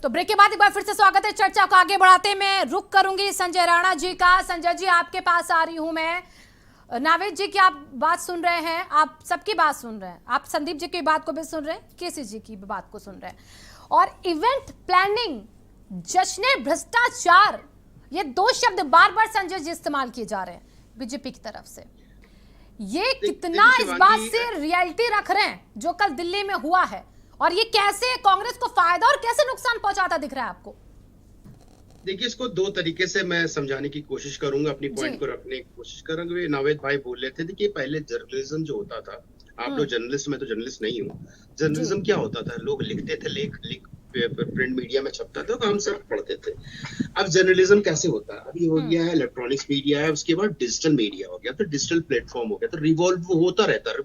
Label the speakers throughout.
Speaker 1: तो ब्रेक के बाद एक बार फिर से स्वागत है। चर्चा को आगे बढ़ाते मैं रुख करूंगी संजय राणा जी का। संजय जी, आपके पास आ रही हूं मैं। नावेद जी की आप बात सुन रहे हैं, आप सबकी बात सुन रहे हैं, आप संदीप जी की बात को भी सुन रहे हैं, केसी जी की बात को सुन रहे हैं, और इवेंट प्लानिंग, जश्न भ्रष्टाचार, ये दो शब्द बार बार संजय जी इस्तेमाल किए जा रहे हैं बीजेपी की तरफ से। ये कितना इस बात से रियलिटी रख रहे हैं जो कल दिल्ली में हुआ है, और ये कैसे कांग्रेस को फायदा और कैसे नुकसान पहुंचाता दिख रहा है आपको?
Speaker 2: देखिए, इसको दो तरीके से मैं समझाने की कोशिश करूंगा, अपनी पॉइंट को रखने की कोशिश करूंगा। नावेद भाई बोल रहे थे कि पहले जर्नलिज्म जो होता था, आप लोग जर्नलिस्ट, मैं तो जर्नलिस्ट नहीं हूँ। जर्नलिज्म क्या होता था? लोग लिखते थे, लेख प्रिंट मीडिया में छपता था, हम सब पढ़ते थे। अब जर्नलिज्म कैसे होता है? अभी हो गया है इलेक्ट्रॉनिक्स मीडिया है, उसके बाद डिजिटल मीडिया हो गया, तो डिजिटल प्लेटफॉर्म हो गया, तो रिवॉल्व होता रहता है।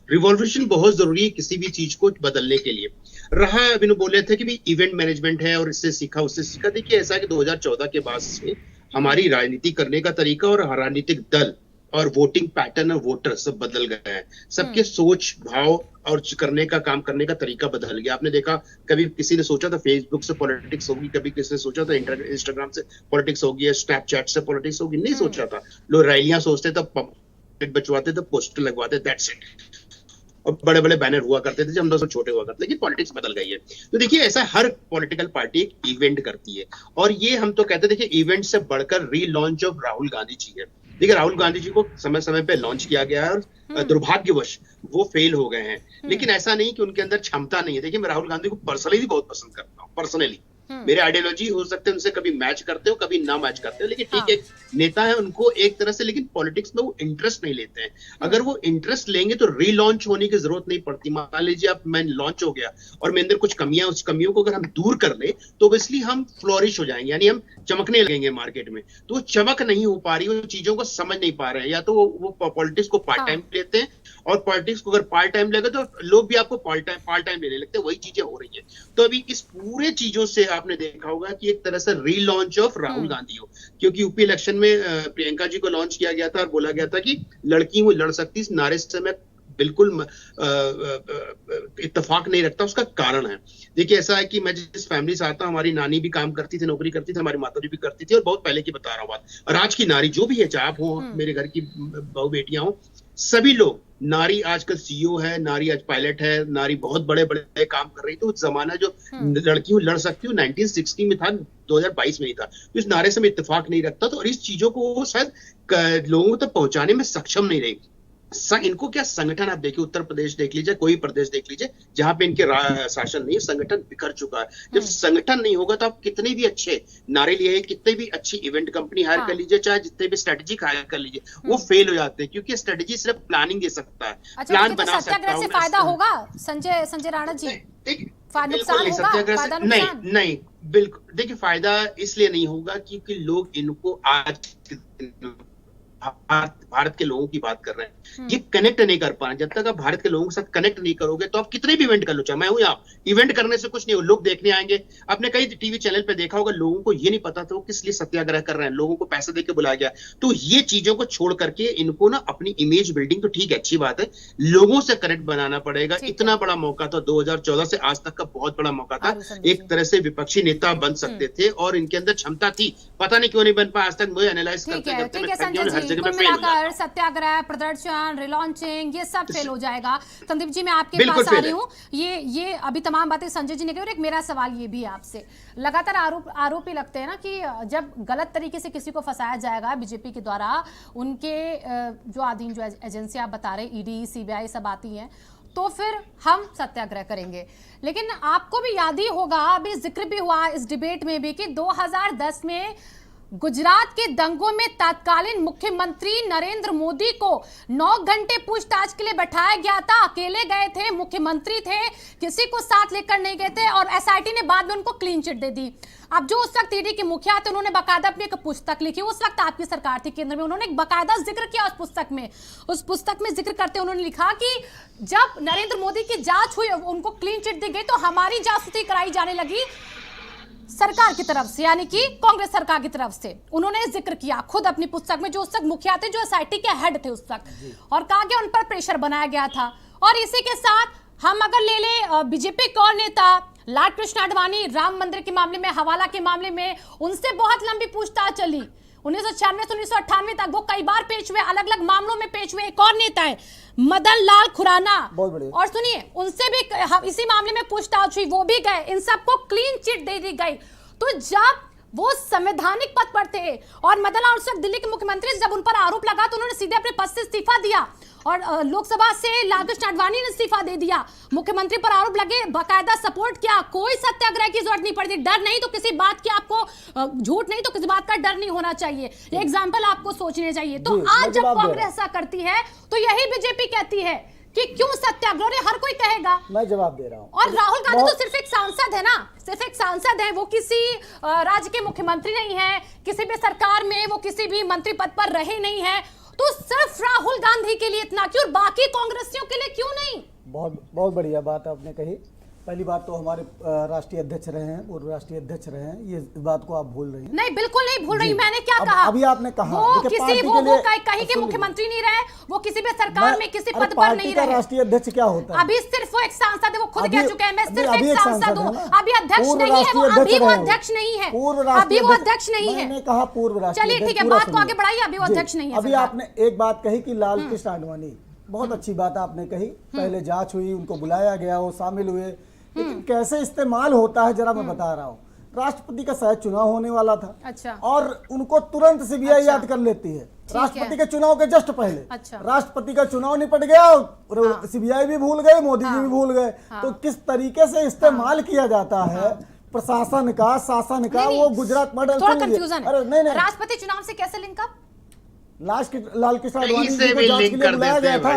Speaker 2: रिवॉल्वेशन बहुत जरूरी है किसी भी चीज को बदलने के लिए। रहा, अभी बोले थे कि भी इवेंट मैनेजमेंट है और इससे सीखा उससे सीखा। देखिए, ऐसा है कि 2014 के बाद से हमारी राजनीति करने का तरीका और राजनीतिक दल और वोटिंग पैटर्न और वोटर सब बदल गए हैं। सबके सोच, भाव और करने का, काम करने का तरीका बदल गया। आपने देखा, कभी किसी ने सोचा था फेसबुक से पॉलिटिक्स होगी, कभी किसी ने सोचा था इंस्टाग्राम से पॉलिटिक्स होगी, स्नैपचैट से पॉलिटिक्स होगी, नहीं सोचा था। लोग रैलियां सोचते थे, पंप बचवाते थे, पोस्टर लगवाते, दैट्स इट। और बड़े बड़े बैनर हुआ करते थे जब हम दोस्तों छोटे हुआ करते, लेकिन पॉलिटिक्स बदल गई है। तो देखिए, ऐसा हर पॉलिटिकल पार्टी एक इवेंट करती है, और ये हम तो कहते हैं, देखिए, इवेंट से बढ़कर रीलॉन्च ऑफ राहुल गांधी जी है। देखिए, राहुल गांधी जी को समय समय पे लॉन्च किया गया है और दुर्भाग्यवश वो फेल हो गए हैं। लेकिन ऐसा नहीं कि उनके अंदर क्षमता नहीं है। देखिए, मैं राहुल गांधी को पर्सनली बहुत पसंद करता हूँ, पर्सनली मेरे आइडियोलॉजी हो सकते हैं उनसे कभी मैच करते हो, कभी ना मैच करते हो, लेकिन ठीक है, नेता है, उनको एक तरह से, लेकिन पॉलिटिक्स में वो इंटरेस्ट नहीं लेते हैं। अगर वो इंटरेस्ट लेंगे तो रीलॉन्च होने की जरूरत नहीं पड़ती। मान लीजिए आप, मैं लॉन्च हो गया और मेरे अंदर कुछ कमियां, उस कमियों को अगर हम दूर कर ले तो ऑब्वियसली हम फ्लोरिश हो जाएंगे, यानी हम चमकने लगेंगे मार्केट में। तो वो चमक नहीं हो पा रही, वो चीजों को समझ नहीं पा रहे हैं, या तो वो पॉलिटिक्स को पार्ट टाइम लेते हैं, और पॉलिटिक्स को अगर पार्ट टाइम लेगा तो लोग भी आपको पार्ट टाइम लेने लगते हैं। वही चीजें हो रही है। तो अभी इस पूरे चीजों से आपने देखा होगा कि एक तरह से रीलॉन्च ऑफ राहुल गांधी हो, क्योंकि यूपी इलेक्शन में प्रियंका जी को लॉन्च किया गया था और बोला गया था कि लड़की वो लड़ सकती। इस नारे से मैं बिल्कुल इत्तेफाक नहीं रखता। उसका कारण है, देखिए, ऐसा है कि मैं जिस फैमिली से आता हूं, हमारी नानी भी काम करती थी, नौकरी करती थी, हमारी माता जी भी करती थी, और बहुत पहले की बता रहा हूं बात। और आज की नारी जो भी है, चाहे आप हो, मेरे घर की बहू बेटियां हो, सभी लोग, नारी आजकल सीईओ है, नारी आज पायलट है, नारी बहुत बड़े बड़े काम कर रही है। तो जमाना जो लड़की लड़ सकती हूँ 1960 में था, 2022 में ही था। तो इस नारे से मैं इत्तेफाक नहीं रखता। तो और इस चीजों को वो शायद लोगों तक पहुंचाने में सक्षम नहीं रही। इनको क्या संगठन, आप देखिए, उत्तर प्रदेश देख लीजिए, कोई प्रदेश देख लीजिए जहां पे इनके शासन नहीं है, संगठन बिखर चुका है। जब संगठन नहीं होगा तो आप कितने भी अच्छे नारे लिए, कितने भी अच्छी इवेंट कंपनी हायर कर लीजिए, चाहे जितने भी स्ट्रेटेजिक हायर कर लीजिए, वो फेल हो जाते हैं, क्योंकि स्ट्रेटेजी सिर्फ प्लानिंग दे सकता है।
Speaker 1: अच्छा,
Speaker 2: प्लान
Speaker 1: तो
Speaker 2: बना
Speaker 1: सत्याग्रह से फायदा होगा संजय राणा जी? नुकसान होगा? फायदा नुकसान
Speaker 2: नहीं, बिल्कुल। देखिए, फायदा इसलिए नहीं होगा क्योंकि लोग इनको आज भारत के लोगों की बात कर रहे हैं, ये कनेक्ट नहीं कर पा रहे। जब तक आप भारत के लोगों के साथ कनेक्ट नहीं करोगे तो आप कितने भी इवेंट कर लो, चाहे मैं हूं या आप, इवेंट करने से कुछ नहीं हो। लोग देखने आएंगे। आपने कई टीवी चैनल पे देखा होगा, लोगों को ये नहीं पता था वो किस लिए सत्याग्रह कर रहे हैं, लोगों को पैसे देके बुलाया गया। तो ये चीजों को छोड़ करके इनको ना अपनी इमेज बिल्डिंग, तो ठीक है, अच्छी बात है, लोगों से कनेक्ट बनाना पड़ेगा। इतना बड़ा मौका था 2014 से आज तक का, बहुत बड़ा मौका था। एक तरह से विपक्षी नेता बन सकते थे और इनके अंदर क्षमता थी, पता नहीं क्यों नहीं बन पाया आज तक। मुझे एनालाइज करते
Speaker 1: सत्याग्रह, प्रदर्शन, रिलॉन्चिंग, ये सब फेल हो जाएगा। संदीप जी, मैं आपके पास आ रही हूँ। ये अभी तमाम बातें संजय जी ने कही, और एक मेरा सवाल ये भी है आपसे। लगातार आरोप ही लगते हैं ना कि जब गलत तरीके से किसी को फंसाया जाएगा बीजेपी के द्वारा, उनके जो अधीन जो एजेंसियां बता रहे, ईडी, सीबीआई सब आती हैं, तो फिर हम सत्याग्रह करेंगे। लेकिन आपको भी याद ही होगा, अभी जिक्र भी हुआ इस डिबेट में भी, कि 2010 में गुजरात के दंगों में तत्कालीन मुख्यमंत्री नरेंद्र मोदी को 9 घंटे पूछताछ के लिए बैठाया गया था। अकेले गए थे, मुख्यमंत्री थे, किसी को साथ लेकर नहीं गए थे, और एसआईटी ने बाद में उनको क्लीन चिट दे दी। अब जो उस वक्त ईडी के मुखिया थे, उन्होंने बाकायदा अपनी एक पुस्तक लिखी। उस वक्त आपकी सरकार थी केंद्र में, उन्होंने एक बाकायदा जिक्र किया उस पुस्तक में। उस पुस्तक में जिक्र करते उन्होंने लिखा कि जब नरेंद्र मोदी की जांच हुई, उनको क्लीन चिट दी गई, तो हमारी जासूसी कराई जाने लगी सरकार की तरफ से, यानी कि कांग्रेस सरकार की तरफ से। उन्होंने जिक्र किया खुद अपनी पुस्तक में, जो उस वक्त मुखिया थे, जो एसआईटी के हेड थे उस वक्त, और कहा कि उन पर प्रेशर बनाया गया था। और इसी के साथ हम अगर ले ले बीजेपी के और नेता लालकृष्ण आडवाणी राम मंदिर के मामले में, हवाला के मामले में उनसे बहुत लंबी पूछताछ चली। 1996 से 1998 तक वो कई बार पेश हुए, अलग अलग मामलों में पेश हुए। एक और नेता है मदन लाल खुराना, और सुनिए उनसे भी इसी मामले में पूछताछ हुई, वो भी गए। इन सबको क्लीन चिट दे दी गई। तो जब वो संवैधानिक पद पर थे और मदन लाल उस वक्त दिल्ली के मुख्यमंत्री, जब उन पर आरोप लगा तो उन्होंने सीधे अपने पद से इस्तीफा दिया और लोकसभा से लालकृष्ण आडवाणी ने इस्तीफा दे दिया। मुख्यमंत्री पर आरोप लगे, बाकायदा सपोर्ट किया, कोई सत्याग्रह की जरूरत नहीं पड़ती। डर नहीं तो किसी बात की, आपको झूठ नहीं तो किसी बात का डर नहीं होना चाहिए। एग्जाम्पल आपको सोचने चाहिए। तो आज जब कांग्रेस ऐसा करती है तो यही बीजेपी कहती है कि क्यों सत्याग्रह, हर कोई कहेगा।
Speaker 3: मैं जवाब दे रहा हूँ।
Speaker 1: और राहुल गांधी तो सिर्फ एक सांसद है ना, सिर्फ एक सांसद है, वो किसी राज्य के मुख्यमंत्री नहीं है, किसी भी सरकार में वो किसी भी मंत्री पद पर रहे नहीं है। तो सिर्फ राहुल गांधी के लिए इतना क्यों, बाकी कांग्रेसियों के लिए क्यों नहीं?
Speaker 3: बहुत बढ़िया बात आपने कही। पहली बात तो हमारे राष्ट्रीय अध्यक्ष रहे हैं, पूर्व राष्ट्रीय अध्यक्ष रहे हैं, ये इस बात को आप भूल रही हैं।
Speaker 1: नहीं, बिल्कुल नहीं भूल रही। मैंने क्या कहा?
Speaker 3: अभी आपने कहा
Speaker 1: वो किसी वो कहीं के मुख्यमंत्री नहीं रहे, वो किसी भी सरकार में किसी पद पर नहीं रहे।
Speaker 3: राष्ट्रीय अध्यक्ष क्या होता है?
Speaker 1: अभी सिर्फ वो एक सांसद है, वो खुद कह चुके हैं मैं सिर्फ एक सांसद हूँ। अभी अध्यक्ष नहीं है वो, अभी वो अध्यक्ष नहीं है, अभी वो अध्यक्ष नहीं है।
Speaker 3: मैंने कहा पूर्व राष्ट्रीय।
Speaker 1: चलिए ठीक है, बात को आगे बढ़ाइए। अभी वो अध्यक्ष नहीं है।
Speaker 3: अभी आपने एक बात कही कि लालकृष्ण आडवाणी, बहुत अच्छी बात आपने कही। पहले जांच हुई, उनको बुलाया गया, वो शामिल हुए, लेकिन कैसे इस्तेमाल होता है जरा मैं बता रहा हूँ। राष्ट्रपति का शायद चुनाव होने वाला था।
Speaker 1: अच्छा। और
Speaker 3: उनको तुरंत सीबीआई याद कर लेती है राष्ट्रपति के चुनाव के जस्ट पहले।
Speaker 1: अच्छा।
Speaker 3: राष्ट्रपति का चुनाव निपट गया और सीबीआई भी भूल गए, मोदी जी भी भूल गए। तो किस तरीके से इस्तेमाल किया जाता है प्रशासन का, शासन का, वो गुजरात मॉडल।
Speaker 1: थोड़ा कंफ्यूजन है।
Speaker 3: अरे नहीं,
Speaker 1: राष्ट्रपति चुनाव से कैसे लिंक अप?
Speaker 3: लालकृष्ण आडवाणी जी को जांच के लिए बुलाया गया था,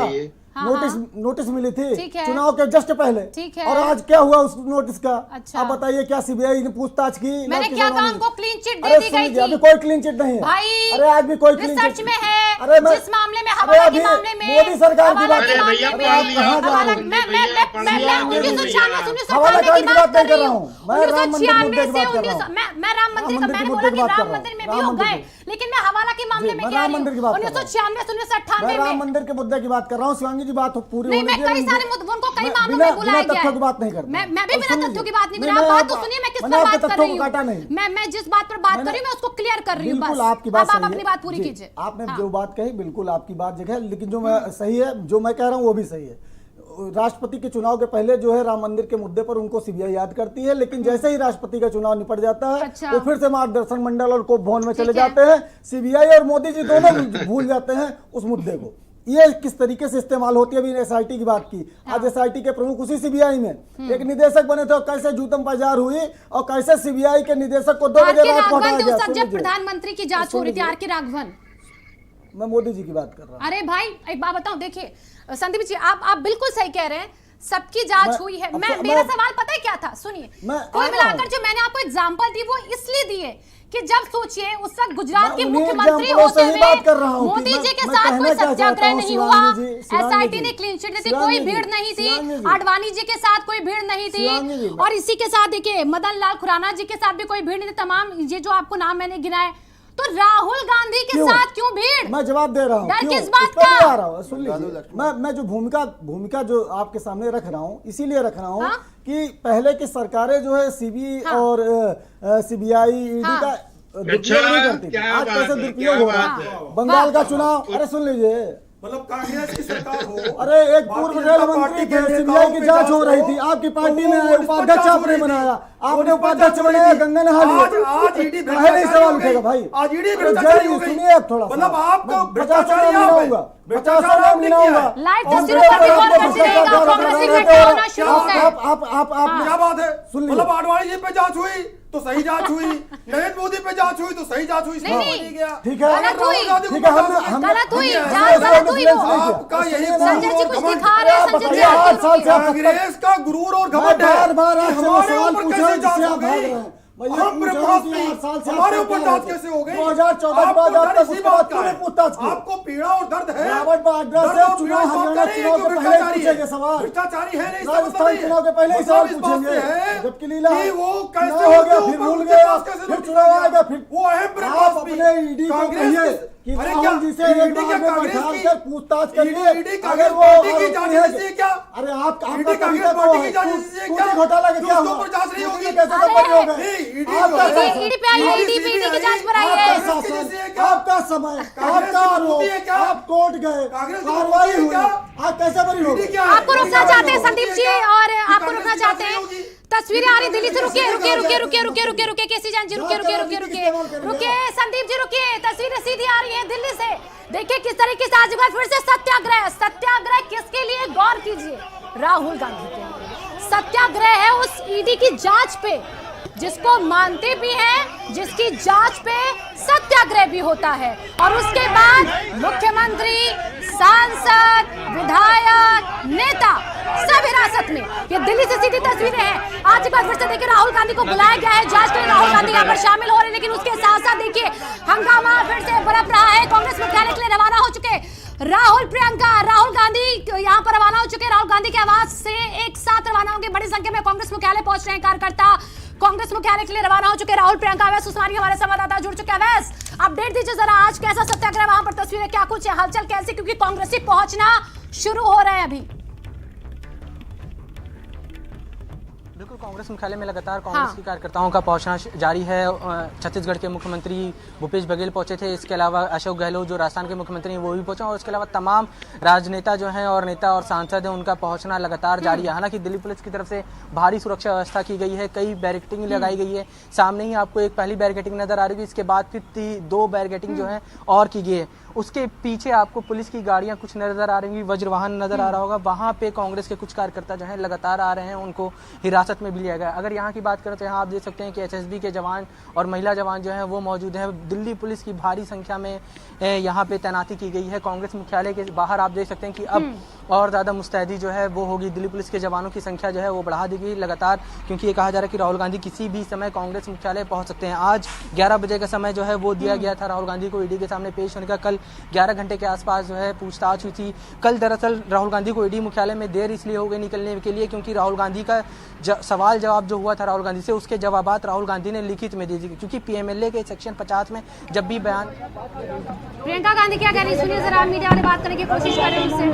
Speaker 3: नोटिस मिली थी चुनाव के जस्ट पहले। और आज क्या हुआ उस नोटिस का?
Speaker 1: अच्छा।
Speaker 3: आप बताइए, क्या सीबीआई ने पूछताछ की?
Speaker 1: मैंने क्या कहा? उनको क्लीन चिट दे दी गई थी।
Speaker 3: अभी कोई क्लीन चिट नहीं है
Speaker 1: भाई।
Speaker 3: अरे आज भी कोई क्लीन
Speaker 1: रिसर्च
Speaker 3: चिट
Speaker 1: में है।
Speaker 3: अरे
Speaker 1: जिस मामले में, हवाला के मामले में,
Speaker 3: मोदी सरकार की बात
Speaker 1: मैं 1996
Speaker 3: हवाला कांड की बात नहीं कर रहा हूँ, मैं राम मंदिर मुद्दे की बात कर रहा हूँ।
Speaker 1: मैं राम मंदिर का, मैंने बोला कि राम मंदिर में भी हो गए, लेकिन मैं हवाला के मामले में कह रही हूँ 1996 1998 में।
Speaker 3: राम मंदिर के मुद्दे की बात कर रहा हूँ। शिवांगी जी बात पूरी
Speaker 1: नहीं, मैं कई सारे मुद्दों को कई मामलों में बुलाया गया है।
Speaker 3: बात नहीं करता।
Speaker 1: मैं भी बिना तथ्यों की बात नहीं कर रहा। आप बात तो सुनिए, मैं किस पर बात कर रही हूँ। मैं जिस बात पर बात कर रही हूँ मैं उसको क्लियर कर रही हूँ।
Speaker 3: बिल्कुल आपकी बात सही है।
Speaker 1: आप अपनी बात पूरी कीजिए।
Speaker 3: आपने जो बात कही बिल्कुल आपकी बात जगह है, लेकिन जो मैं सही है, जो मैं कह रहा हूँ वो भी सही है। राष्ट्रपति के चुनाव के पहले जो है राम मंदिर के मुद्दे पर उनको सीबीआई याद करती है, लेकिन जैसे ही राष्ट्रपति का चुनाव निपट जाता है
Speaker 1: अच्छा।
Speaker 3: वो फिर से मार्गदर्शन मंडल और कोप भवन में चले जाते हैं। सीबीआई और मोदी जी दोनों भूल जाते हैं उस मुद्दे को। ये किस तरीके से इस्तेमाल होती है। अभी एसआईटी की बात की, आज एसआईटी के प्रमुख उसी सीबीआई में एक निदेशक बने थे, और कैसे जूतम बाजार हुई और कैसे सीबीआई के निदेशक को 2 बजे रात को हटाया गया।
Speaker 1: जब प्रधानमंत्री की जांच हो रही थी, आर के राघवन,
Speaker 3: मैं मोदी जी की बात कर रहा हूँ।
Speaker 1: अरे भाई एक बात बताऊं, देखिए संदीप जी, आप बिल्कुल सही कह रहे हैं, सबकी जांच हुई है। मेरा सवाल पता है क्या था? सुनिए, कोई मिलाकर जो मैंने आपको एग्जांपल दी वो इसलिए दिए कि जब सोचिए उस वक्त गुजरात के मुख्यमंत्री होते हुए मोदी जी के साथ कोई सत्याग्रह नहीं हुआ, एसआईटी ने क्लीन चिट दी थी, कोई भीड़ नहीं थी, आडवाणी जी के साथ कोई भीड़ नहीं थी, और इसी के साथ देखिए मदन लाल खुराना जी के साथ भी कोई भीड़ नहीं थी। तमाम ये जो आपको नाम मैंने गिनाए, तो राहुल गांधी के साथ क्यों भीड़?
Speaker 3: मैं जवाब दे रहा हूँ।
Speaker 1: डर किस बात का?
Speaker 3: आ रहा हूँ, सुन लीजिए। मैं जो भूमिका जो आपके सामने रख रहा हूँ, इसीलिए रख रहा हूँ कि पहले की सरकारें जो है सीबी और सीबीआई ईडी का दुरुपयोग नहीं करती थी। आज कैसे दुरुपयोग हो रहा है? बंगाल का चुनाव, अरे सुन लीजिए,
Speaker 4: मतलब कांग्रेस की सरकार हो,
Speaker 3: अरे एक पूर्व रेल मंत्री थे, सीबीआई की जांच हो रही थी, आपकी पार्टी ने उपाध्यक्ष आपने बनाया, आपने उपाध्यक्ष बनाया, गंगा नहा लिया।
Speaker 4: आज ईडी
Speaker 3: नहीं सवाल उठेगा भाई,
Speaker 4: आज ईडी भ्रष्टाचारी हो गई।
Speaker 3: सुनिए थोड़ा,
Speaker 4: मतलब आपको
Speaker 3: 50 नाम गिनाऊंगा, 50 नाम गिनाऊंगा।
Speaker 1: लाइव तस्वीरों पर रिकॉर्ड करते रहेगा, कांग्रेस इकट्ठा होना शुरू हो गए।
Speaker 3: आप
Speaker 4: क्या बात है?
Speaker 3: सुन लीजिए,
Speaker 4: मतलब आडवाणी जी पे जांच हुई तो सही जांच हुई, नरेंद्र मोदी पे जांच हुई तो सही जांच हुई।
Speaker 1: नहीं,
Speaker 4: गया
Speaker 3: ठीक है,
Speaker 1: गलत हुई,
Speaker 3: ठीक है,
Speaker 1: गलत हुई, जांच गलत हुई।
Speaker 4: आपका यही
Speaker 1: संजय जी कुछ दिखा रहे हैं, संजय जी
Speaker 4: कांग्रेस का गुरूर और घमंड है। हमारे ऊपर कैसे जांच हो गई? हम हमारे ऊपर जांच कैसे हो गई?
Speaker 3: 2014
Speaker 4: इसी बात का है। आपको पीड़ा और दर्द है, भ्रष्टाचारी है नहीं,
Speaker 3: राजस्थान चुनाव के पहले ही सवाल पूछेंगे, जबकि लीला
Speaker 4: वो कैसे
Speaker 3: हो गया, फिर भूल गए, फिर चुनाव आ गया, फिर
Speaker 4: वो अहम
Speaker 3: आप अपने ईडी को कहिए कि
Speaker 4: अरे
Speaker 3: राहुल जी से
Speaker 4: क्या
Speaker 3: एक बार में
Speaker 4: कांग्रेस
Speaker 3: बैठा
Speaker 4: की
Speaker 3: कर पूछताछ करिए।
Speaker 4: ईडी
Speaker 3: अगर
Speaker 4: कांग्रेस
Speaker 3: वो
Speaker 4: पार्टी की
Speaker 3: आरोपी
Speaker 4: जांच
Speaker 3: है
Speaker 4: एजेंसी है क्या?
Speaker 3: अरे आपका
Speaker 4: ईडी
Speaker 3: तरीका
Speaker 4: कांग्रेस
Speaker 3: तो
Speaker 4: पार्टी
Speaker 3: है
Speaker 4: की जांच एजेंसी है
Speaker 3: टूटी
Speaker 4: क्या?
Speaker 3: घोटाला का
Speaker 4: जो
Speaker 3: क्या
Speaker 4: उसके
Speaker 3: हुआ?
Speaker 4: ऊपर जांच नहीं होगी?
Speaker 3: कैसे सफल हो गए?
Speaker 4: नहीं, ईडी
Speaker 3: आपका
Speaker 4: जो है,
Speaker 3: शासन,
Speaker 1: ईडी पे आई है,
Speaker 3: आपका
Speaker 1: ईडी पे ईडी की जांच पर आई है।
Speaker 3: आपका
Speaker 4: कांग्रेस की
Speaker 3: शासन,
Speaker 4: जैसी है क्या?
Speaker 3: आपका समय,
Speaker 4: कांग्रेस
Speaker 3: आपका
Speaker 4: की
Speaker 3: आरोप,
Speaker 4: होती है क्या?
Speaker 3: आप कोर्ट गए,
Speaker 4: कांग्रेस की
Speaker 3: कार्रवाई
Speaker 4: होती है
Speaker 3: हुई,
Speaker 4: क्या?
Speaker 3: आप कैसे बरी हो
Speaker 4: ईडी
Speaker 3: गए?
Speaker 4: क्या है?
Speaker 1: आपको रोकना चाहते हैं संदीप जी, और आपको
Speaker 4: कांग्रेस
Speaker 1: रोकना
Speaker 4: की
Speaker 1: चाहते
Speaker 4: जांच
Speaker 1: हैं।
Speaker 4: नहीं होगी?
Speaker 1: तस्वीरें आ रही दिल्ली से। रुकिए केसी जान जी, रुकिए संदीप जी, रुकिए। तस्वीरें सीधी आ रही हैं दिल्ली से। देखिए किस तरीके से आज एक बार फिर से सत्याग्रह किसके लिए? गौर कीजिए, राहुल गांधी के लिए सत्याग्रह है, उस ईडी की जांच पे जिसको मानते भी हैं, जिसकी जांच पे सत्याग्रह भी होता है। और उसके बाद मुख्यमंत्री, सांसद, विधायक, नेता सब हिरासत में। ये दिल्ली से सीधी तस्वीरें हैं। आज एक बार फिर से देखिए, राहुल गांधी को बुलाया गया है जांच के लिए। राहुल गांधी यहाँ पर शामिल हो रहे हैं, लेकिन उसके साथ साथ देखिए हंगामा फिर से बरप रहा है। कांग्रेस मुख्यालय के लिए रवाना हो चुके राहुल गांधी यहाँ पर रवाना हो चुके। राहुल गांधी के आवास से एक साथ रवाना होंगे। बड़ी संख्या में कांग्रेस मुख्यालय पहुंच रहे हैं कार्यकर्ता। कांग्रेस मुख्यालय के लिए रवाना हो चुके राहुल। प्रियंका अवैस उस्मानी हमारे संवाददाता जुड़ चुके हैं। अवैस, अपडेट दीजिए जरा, आज कैसा सत्याग्रह, वहां पर तस्वीरें क्या कुछ है, हलचल कैसी, क्योंकि कांग्रेसी पहुंचना शुरू हो रहा है अभी।
Speaker 5: बिल्कुल, कांग्रेस मुख्यालय में लगातार कांग्रेस के कार्यकर्ताओं का पहुंचना जारी है। छत्तीसगढ़ के मुख्यमंत्री भूपेश बघेल पहुंचे थे, इसके अलावा अशोक गहलोत जो राजस्थान के मुख्यमंत्री हैं वो भी पहुंचे, और इसके अलावा तमाम राजनेता जो हैं और नेता और सांसद हैं उनका पहुंचना लगातार जारी है। हालांकि दिल्ली पुलिस की तरफ से भारी सुरक्षा व्यवस्था की गई है, कई बैरिकेडिंग लगाई गई है। सामने ही आपको एक पहली बैरिकेडिंग नजर आ रही है, इसके बाद फिर 2 बैरिकेडिंग जो है और की गई है। उसके पीछे आपको पुलिस की गाड़ियां कुछ नजर आ रही, वज्रवाहन नजर आ रहा होगा। वहां पे कांग्रेस के कुछ कार्यकर्ता जो हैं लगातार आ रहे हैं, उनको हिरासत में भी लिया गया। अगर यहाँ की बात करें तो यहाँ आप देख सकते हैं कि एसएसबी के जवान और महिला जवान जो हैं वो मौजूद हैं। दिल्ली पुलिस की भारी संख्या में यहाँ पे तैनाती की गई है। कांग्रेस मुख्यालय के बाहर आप देख सकते हैं कि अब और ज़्यादा मुस्तैदी जो है वो होगी। दिल्ली पुलिस के जवानों की संख्या जो है वो बढ़ा दी गई लगातार, क्योंकि ये कहा जा रहा है कि राहुल गांधी किसी भी समय कांग्रेस मुख्यालय पहुंच सकते हैं। आज 11 बजे का समय जो है वो दिया गया था राहुल गांधी को ईडी के सामने पेश होने का। कल 11 घंटे के आसपास जो है पूछताछ हुई थी। कल दरअसल राहुल गांधी को ईडी मुख्यालय में देर इसलिए हो गई निकलने के लिए, क्योंकि राहुल गांधी का सवाल जवाब जो हुआ था राहुल गांधी से, उसके जवाबात राहुल गांधी ने लिखित में दे दी, क्योंकि पीएमएलए के सेक्शन 50 में जब भी बयान।
Speaker 1: प्रियंका गांधी क्या कह रही, सुनिए जरा, मीडिया वाले बात करने की कोशिश कर रहे हैं उससे।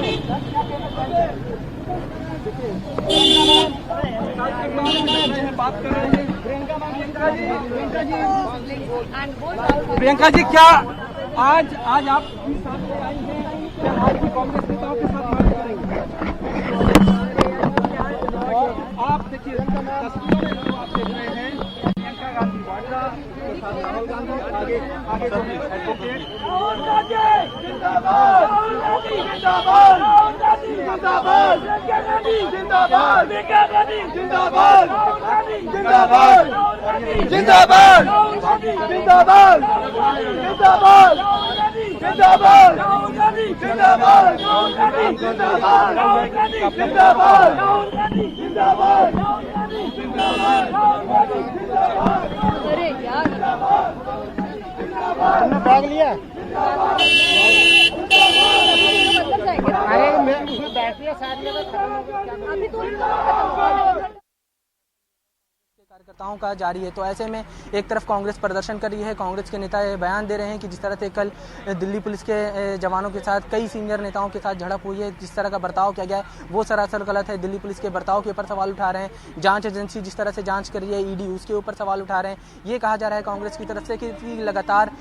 Speaker 6: प्रियंका जी, क्या आज आप कांग्रेस नेताओं के साथ बात करेंगे? आप देखिए तस्वीरों में जो आप देख रहे हैं, प्रियंका गांधी वाड्रा के साथ राहुल गांधी, आगे जो एडवोकेट बैग लिया। अरे मैं उसमें बैठ लिया, साथ में खत्म हो गया।
Speaker 5: कार्यकर्ताओं का जारी है। तो ऐसे में एक तरफ कांग्रेस प्रदर्शन कर रही है, कांग्रेस के नेता ये बयान दे रहे हैं कि जिस तरह से कल दिल्ली पुलिस के जवानों के साथ कई सीनियर नेताओं के साथ झड़प हुई है, जिस तरह का बर्ताव किया गया है वो सरासर गलत है। दिल्ली पुलिस के बर्ताव के ऊपर सवाल उठा रहे हैं। जांच एजेंसी जिस तरह से जांच कर रही है ईडी, उसके ऊपर सवाल उठा रहे हैं। ये कहा जा रहा है कांग्रेस की तरफ से कि लगातार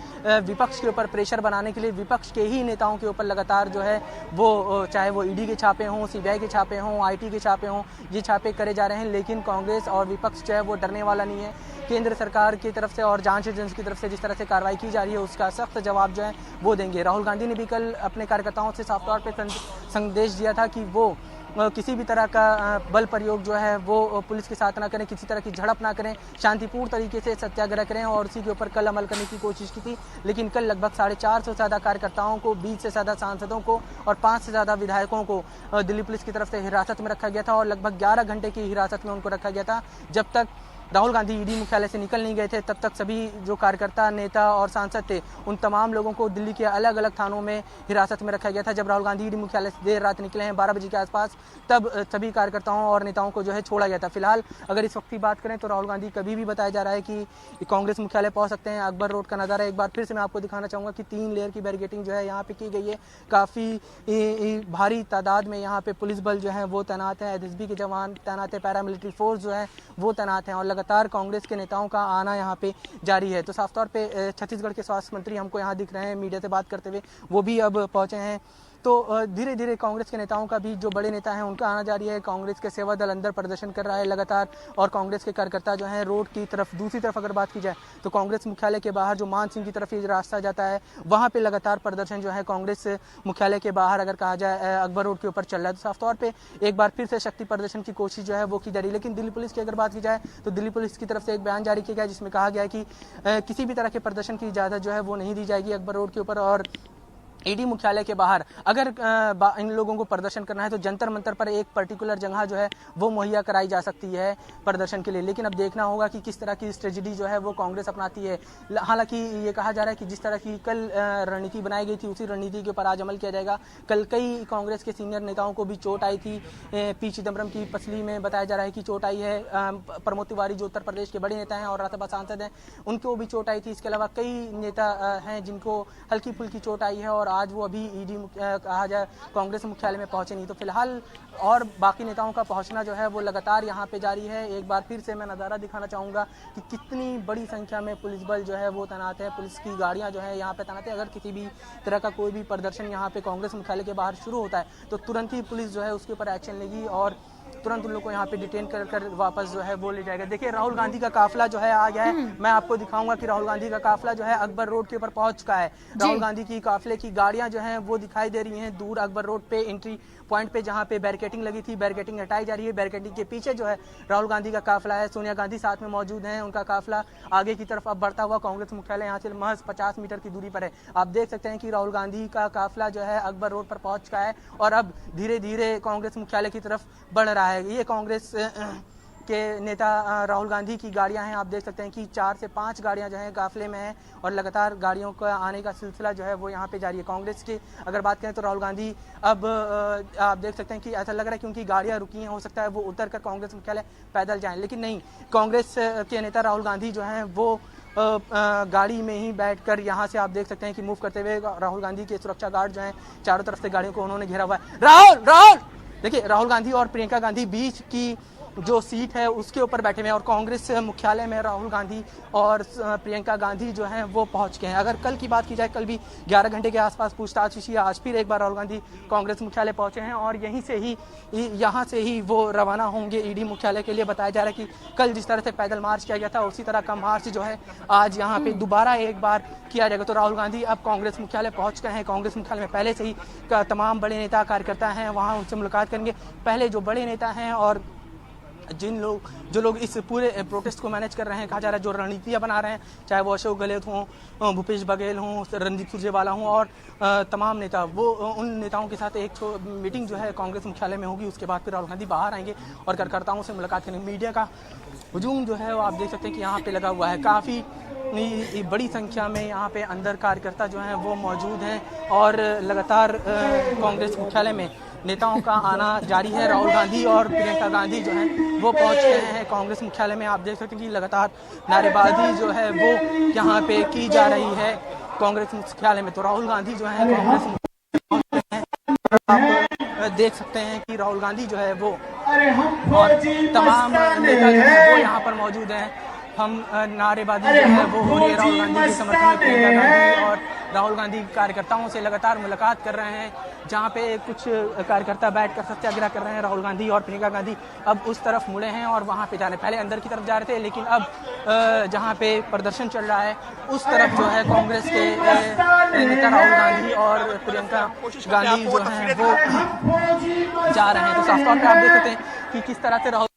Speaker 5: विपक्ष के ऊपर प्रेशर बनाने के लिए विपक्ष के ही नेताओं के ऊपर लगातार जो है वो, चाहे वो ईडी के छापे हों, सीबीआई के छापे हों, आईटी के छापे हों, ये छापे करे जा रहे हैं। लेकिन कांग्रेस और विपक्ष जो है वो डरने वाला नहीं है। केंद्र सरकार की तरफ से और जांच एजेंसी की तरफ से जिस तरह से कार्रवाई की जा रही है उसका सख्त जवाब जो है वो देंगे। राहुल गांधी ने भी कल अपने कार्यकर्ताओं से साफ तौर पर संदेश दिया था कि वो किसी भी तरह का बल प्रयोग जो है वो पुलिस के साथ ना करें, किसी तरह की झड़प ना करें, शांतिपूर्ण तरीके से सत्याग्रह करें, और उसी के ऊपर कल अमल करने की कोशिश की थी। लेकिन कल लगभग 450 से ज़्यादा कार्यकर्ताओं को, 20 से ज़्यादा सांसदों को और 5 से ज़्यादा विधायकों को दिल्ली पुलिस की तरफ से हिरासत में रखा गया था, और लगभग 11 घंटे की हिरासत में उनको रखा गया था, जब तक राहुल गांधी ईडी मुख्यालय से निकल नहीं गए थे, तब तक सभी जो कार्यकर्ता, नेता और सांसद थे उन तमाम लोगों को दिल्ली के अलग अलग थानों में हिरासत में रखा गया था। जब राहुल गांधी ईडी मुख्यालय से देर रात निकले हैं 12 बजे के आसपास, तब सभी कार्यकर्ताओं और नेताओं को जो है छोड़ा गया था। फिलहाल अगर इस वक्त की बात करें तो राहुल गांधी कभी भी बताया जा रहा है कि कांग्रेस मुख्यालय पहुंच सकते हैं। अकबर रोड का नज़ारा एक बार फिर से मैं आपको दिखाना चाहूँगा कि 3 लेयर की बैरिकेडिंग जो है यहाँ पे की गई है। काफ़ी भारी तादाद में यहाँ पे पुलिस बल जो है वो तैनात है, एसएसबी के जवान तैनात है, पैरामिलिट्री फोर्स जो है वो तैनात हैं और लगातार कांग्रेस के नेताओं का आना यहाँ पे जारी है। तो साफ तौर पे छत्तीसगढ़ के स्वास्थ्य मंत्री हमको यहाँ दिख रहे हैं मीडिया से बात करते हुए, वो भी अब पहुँचे हैं। तो धीरे धीरे कांग्रेस के नेताओं का भी, जो बड़े नेता हैं उनका आना जारी है। कांग्रेस के सेवा दल अंदर प्रदर्शन कर रहा है लगातार और कांग्रेस के कार्यकर्ता जो हैं रोड की तरफ, दूसरी तरफ अगर बात की जाए तो कांग्रेस मुख्यालय के बाहर जो मान सिंह की तरफ ये रास्ता जाता है वहाँ पे लगातार प्रदर्शन जो है कांग्रेस मुख्यालय के बाहर अगर कहा जाए अकबर रोड के ऊपर चल रहा है। तो साफ तौर पर एक बार फिर से शक्ति प्रदर्शन की कोशिश जो है वो की जा रही है। लेकिन दिल्ली पुलिस की अगर बात की जाए तो दिल्ली पुलिस की तरफ से एक बयान जारी किया गया जिसमें कहा गया है कि किसी भी तरह के प्रदर्शन की इजाज़त जो है वो नहीं दी जाएगी अकबर रोड के ऊपर। और ईडी मुख्यालय के बाहर अगर इन लोगों को प्रदर्शन करना है तो जंतर मंतर पर एक पर्टिकुलर जगह जो है वो मुहैया कराई जा सकती है प्रदर्शन के लिए। लेकिन अब देखना होगा कि किस तरह की स्ट्रेटजी जो है वो कांग्रेस अपनाती है। हालांकि ये कहा जा रहा है कि जिस तरह की कल रणनीति बनाई गई थी उसी रणनीति के ऊपर आज अमल किया जाएगा। कल कई कांग्रेस के सीनियर नेताओं को भी चोट आई थी, पी चिदम्बरम की पसली में बताया जा रहा है कि चोट आई है। प्रमोद तिवारी जो उत्तर प्रदेश के बड़े नेता हैं और राज्यसभा सांसद हैं उनको भी चोट आई थी। इसके अलावा कई नेता हैं जिनको हल्की फुल्की चोट आई है और आज वो अभी ईडी कहा जाए कांग्रेस मुख्यालय में पहुंचे नहीं। तो फिलहाल और बाकी नेताओं का पहुंचना जो है वो लगातार यहाँ पे जारी है। एक बार फिर से मैं नज़ारा दिखाना चाहूँगा कि कितनी बड़ी संख्या में पुलिस बल जो है वो तैनात है, पुलिस की गाड़ियाँ जो है यहाँ पे तैनात है। अगर किसी भी तरह का कोई भी प्रदर्शन यहाँ पे कांग्रेस मुख्यालय के बाहर शुरू होता है तो तुरंत ही पुलिस जो है उसके ऊपर एक्शन लेगी और तुरंत उन लोग को यहाँ पे डिटेन कर वापस जो है वो ले जाएगा। देखिए राहुल गांधी का काफिला जो है आ गया है। मैं आपको दिखाऊंगा कि राहुल गांधी का काफिला जो है अकबर रोड के ऊपर पहुंच चुका है। राहुल गांधी की काफिले की गाड़ियां जो हैं वो दिखाई दे रही हैं दूर अकबर रोड पे एंट्री पॉइंट पे जहाँ पे बैरिकेटिंग लगी थी, बैरिकेटिंग हटाई जा रही है। बैरिकेटिंग के पीछे जो है राहुल गांधी का काफिला है, सोनिया गांधी साथ में मौजूद हैं। उनका काफिला आगे की तरफ अब बढ़ता हुआ कांग्रेस मुख्यालय यहाँ से महज 50 मीटर की दूरी पर है। आप देख सकते हैं कि राहुल गांधी का काफिला जो है अकबर रोड पर पहुंच चुका है और अब धीरे धीरे कांग्रेस मुख्यालय की तरफ बढ़ रहा है। ये कांग्रेस के नेता राहुल गांधी की गाड़ियां हैं। आप देख सकते हैं कि 4 से 5 गाड़ियां जो हैं काफिले में हैं और लगातार गाड़ियों का आने का सिलसिला जो है वो यहाँ पे जारी है। कांग्रेस की अगर बात करें तो राहुल गांधी अब आप देख सकते हैं कि ऐसा लग रहा है क्योंकि गाड़ियां रुकी हैं, हो सकता है वो उतर कर कांग्रेस मुख्यालय पैदल जाएं, लेकिन नहीं, कांग्रेस के नेता राहुल गांधी जो हैं वो गाड़ी में ही बैठकर यहाँ से आप देख सकते हैं कि मूव करते हुए राहुल गांधी के सुरक्षा गार्ड जो हैं चारों तरफ से गाड़ियों को उन्होंने घेरा हुआ है। राहुल देखिए, राहुल गांधी और प्रियंका गांधी बीच की जो सीट है उसके ऊपर बैठे हुए हैं और कांग्रेस मुख्यालय में राहुल गांधी और प्रियंका गांधी जो हैं वो पहुंच गए हैं। अगर कल की बात की जाए, कल भी 11 घंटे के आसपास पूछताछ हुई, आज फिर एक बार राहुल गांधी कांग्रेस मुख्यालय पहुंचे हैं और यहाँ से ही वो रवाना होंगे ईडी मुख्यालय के लिए। बताया जा रहा है कि कल जिस तरह से पैदल मार्च किया गया था उसी तरह का मार्च जो है आज यहाँ पे दोबारा एक बार किया जाएगा। तो राहुल गांधी अब कांग्रेस मुख्यालय पहुँच गए हैं। कांग्रेस मुख्यालय में पहले से ही तमाम बड़े नेता कार्यकर्ता हैं, वहाँ उनसे मुलाकात करेंगे। पहले जो बड़े नेता हैं और जो लोग इस पूरे प्रोटेस्ट को मैनेज कर रहे हैं, कहा जा रहा है जो रणनीतियाँ बना रहे हैं, चाहे वो अशोक गहलोत हों, भूपेश बघेल हों, रणदीप सुरजेवाला हों और तमाम नेता, वो उन नेताओं के साथ एक मीटिंग जो है कांग्रेस मुख्यालय में होगी। उसके बाद फिर राहुल गांधी बाहर आएंगे और कार्यकर्ताओं से मुलाकात करेंगे। मीडिया का हुजूम जो है वो आप देख सकते हैं कि यहाँ पे लगा हुआ है। काफ़ी बड़ी संख्या में यहाँ पे अंदर कार्यकर्ता जो हैं वो मौजूद हैं और लगातार कांग्रेस मुख्यालय में नेताओं का आना जारी है। राहुल गांधी और प्रियंका गांधी जो हैं वो पहुंच गए हैं कांग्रेस मुख्यालय में। आप देख सकते हैं कि लगातार नारेबाजी जो है वो यहाँ पे की जा रही है कांग्रेस मुख्यालय में। तो राहुल गांधी जो है कांग्रेस मुख्यालय में आप देख सकते हैं कि राहुल गांधी जो है वो और तमाम नेता जो है वो यहाँ पर मौजूद हैं। हम नारेबाजी जो है वो हो रही है राहुल गांधी के समर्थन में। प्रियंका गांधी और राहुल गांधी कार्यकर्ताओं से लगातार मुलाकात कर रहे हैं, जहां पे कुछ कार्यकर्ता बैठकर सत्याग्रह कर रहे हैं। राहुल गांधी और प्रियंका गांधी अब उस तरफ मुड़े हैं और वहां पे जा रहे हैं। पहले अंदर की तरफ जा रहे थे, लेकिन अब जहां पे प्रदर्शन चल रहा है उस तरफ जो है कांग्रेस के नेता राहुल गांधी और प्रियंका गांधी जो है वो जा रहे हैं। तो साफ तौर पर आप देख सकते हैं कि किस तरह से राहुल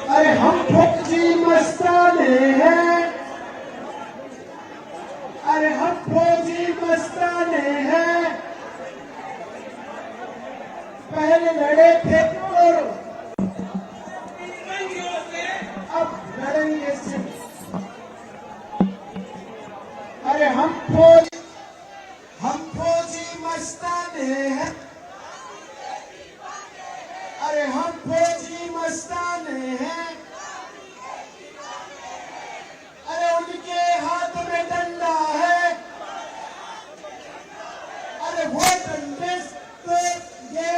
Speaker 4: अरे हम फौजी मस्ताने हैं, अरे हम फौजी मस्ताने हैं, अरे हम फौजी मस्ताने हैं, अरे उनके हाथ में डंडा है, अरे वो डंडे से ये,